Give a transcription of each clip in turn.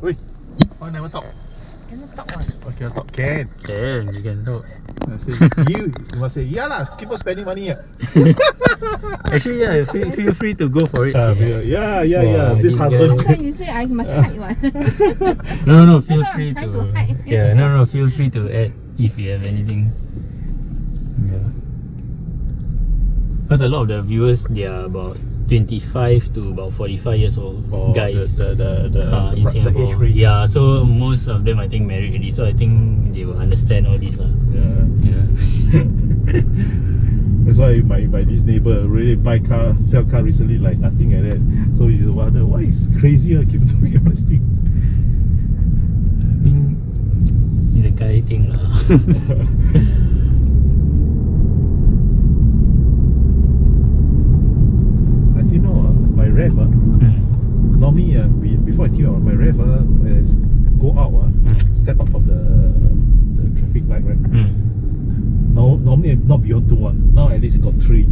Wait, why never talk? Cannot talk one. Okay, talk. Can. Can, you can talk. You must say, yeah lah, keep on spending money. Actually, yeah, feel free to go for it. Yeah. This this husband. That's why you say I must hide one. No, feel That's why free I'm trying to. to hide. Yeah, no, feel free to add if you have anything. Yeah. Because a lot of the viewers, they are about 25 to about 45 years old guys in Singapore. The age Yeah, so most of them I think married already, so I think they will understand all this lah. Yeah. That's why my this neighbor really sell car recently like nothing like that. So you wonder why is crazy keep doing all this thing. I think it's a guy thing lah. You know, my rev, normally before I tune out, my rev go out, step up from the traffic light, right? No, normally not beyond 2-1. Now at least it got 3.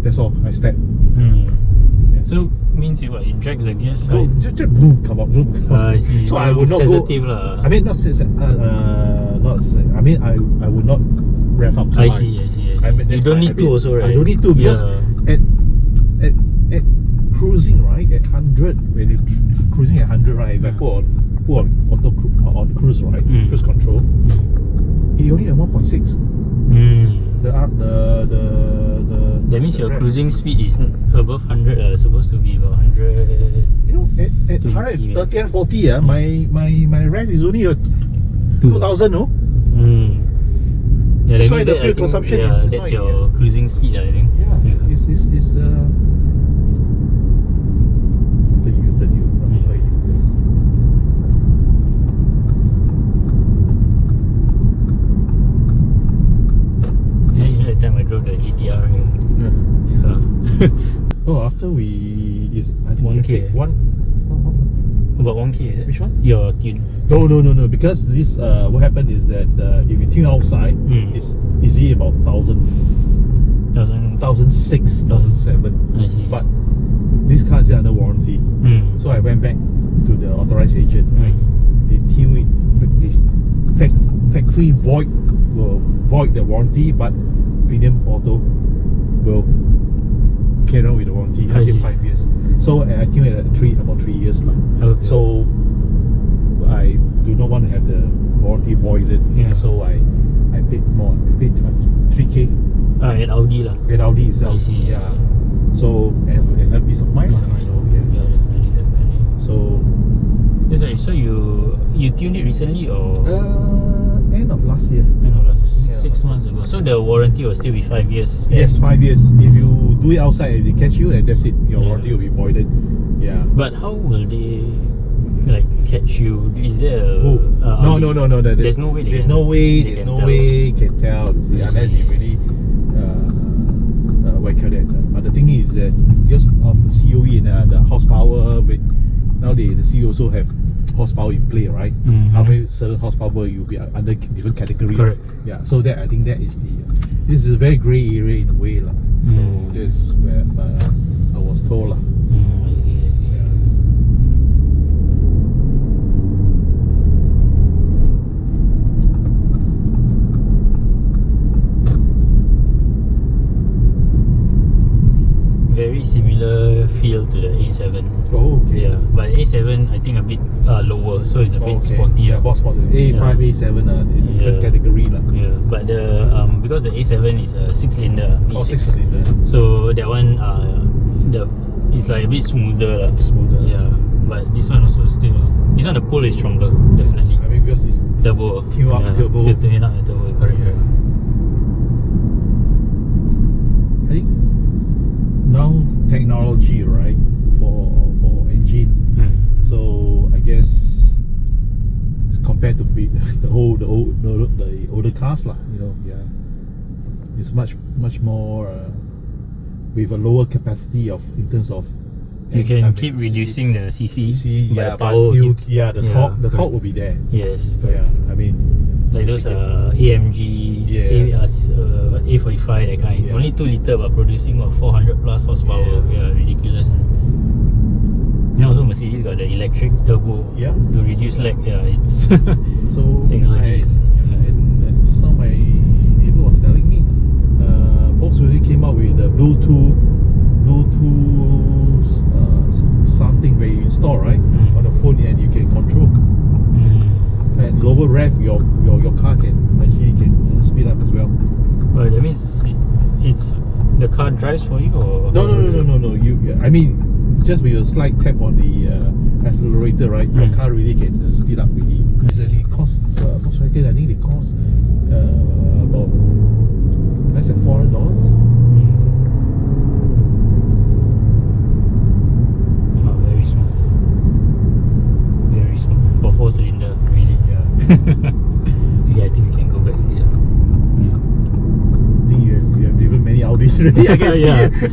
That's all. I step. Yeah. So means it what? It drags the gears. Go, just boom, come up, boom. Come up. I see. So I would not sensitive go. lah. I mean, not sensitive. Not sensitive. I mean, I would not rev up so I high. see. I mean, You don't need to also, right? I don't need to because at cruising, right, at 100, when you're cruising at 100, right, if I put on on cruise, right, cruise control, it only at 1.6. That means your cruising speed is above 100, supposed to be about 100. You know, at 130 and 40, my rev is only 2,000, no? Yeah, that's why the fuel consumption is that's your cruising speed, I think. Yeah. It's that time I drove the GTR here. Oh, after I think 1K. About 1K, is it? Which one? Your tune. No. Because this what happened is that if you tune outside, it's easy about 1,006, 1,007. I see. But this car is under warranty, so I went back to the authorized agent. Right, they tune it. This factory will void the warranty, but Premium Auto will carry on with the warranty until 5 years. So I think at about 3 years lah. Okay. So I do not want to have the warranty voided. So I paid more. I paid 3K. At Audi lah. At Audi itself. I see. Yeah. So and peace of mind. Yeah, definitely. So that's right. So you tuned it recently or end of last year. End of last 6 months ago. So the warranty will still be 5 years. Yes, 5 years. If you do it outside and they catch you, and that's it, your warranty will be voided. Yeah. But how will they like catch you? Is there a no. There's no way. There's no way you can tell. See, unless you really what you call that. But the thing is that because of the COE and the horsepower, now the COE also have horsepower in play, right? How many certain horsepower you'll be under different category. Correct. Yeah. So that I think that is this is a very grey area in a way lah. So this is where I was told lah. I see. Very similar feel to the A7. Oh, okay. Yeah, but A7 I think a bit lower, so it's a bit sporty. Yeah, more sporty. A5, A7 in different category lah. Yeah, but the because the A7 is a 6-cylinder V6. 6-cylinder. So that one it's like a bit smoother lah. Yeah, but this one also still. This one the pull is stronger, definitely. I mean because it's turbo. Turbo. Tune up the turbo, correct. I think now technology, right, for engine. So I guess it's compared to the older cars lah. You know, it's much more with a lower capacity in terms of. You can keep reducing the CC, but power the torque will be there. Yes, correct. Yeah, I mean like those AMG, A45 that kind. Only 2 litre but producing 400 plus horsepower. Yeah, ridiculous. Then also Mercedes got the electric turbo Yeah. to reduce lag. Yeah, it's So technology is. and just now my neighbor was telling me, Volkswagen came out with the Bluetooth something where you install right on the phone and you can control. At lower rev, your car can speed up as well. But that means it's the car drives for you, or No. I mean, just with a slight tap on the accelerator, right? Your car really can speed up really. Usually cost Volkswagen, I think they cost about less than $400. Very smooth. Very smooth for 4-cylinder, really. Yeah. Yeah, I think we can go back here. I think you have driven many Audis already. I can see Yeah, it.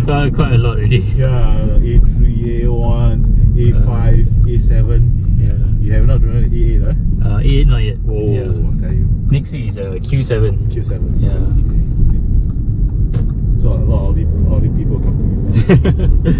yeah, quite a lot already. Yeah, A3, A1, A5, A7. Yeah. You have not driven the A8, huh? A8 not yet. Oh, Yeah. I'll tell you. Next week is a Q7. Q7. Yeah. So a lot of Audi people come to you.